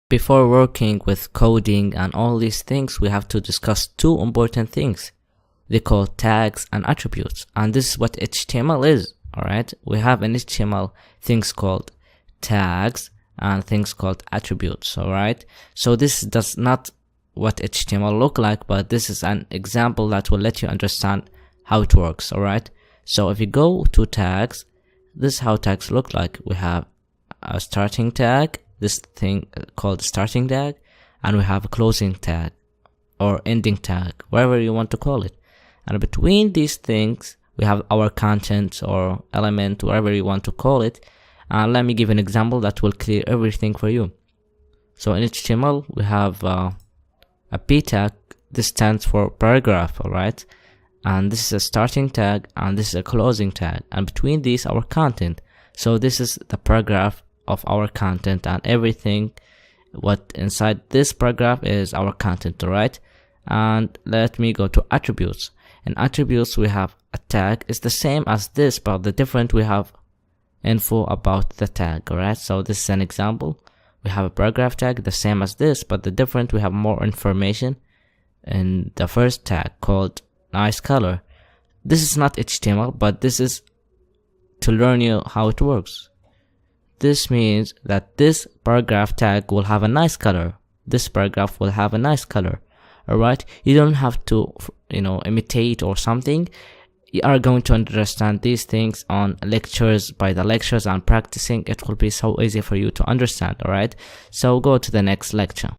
Before working with coding and all these things, we have to discuss two important things. They call tags and attributes, and this is what HTML is. Alright, we have in HTML things called tags and things called attributes. Alright, so this does not what HTML look like, but this is an example that will let you understand how it works. Alright, so if you go to tags, this is how tags look like. We have a starting tag, this thing called starting tag, and we have a closing tag or ending tag, whatever you want to call it. And between these things we have our content or element, whatever you want to call it. And let me give an example that will clear everything for you. So in HTML we have a p tag. This stands for paragraph, alright, and this is a starting tag and this is a closing tag, and between these our content. So this is the paragraph of our content, and everything what inside this paragraph is our content, alright. And let me go to attributes. In attributes we have a tag. It's the same as this, but the different we have info about the tag, alright. So this is an example. We have a paragraph tag the same as this, but the different we have more information in the first tag called nice color. This is not HTML, but this is to learn you how it works. This means that this paragraph tag will have a nice color. This paragraph will have a nice color. Alright, you don't have to, imitate or something. You are going to understand these things on lectures, by the lectures and practicing. It will be so easy for you to understand. Alright, so go to the next lecture.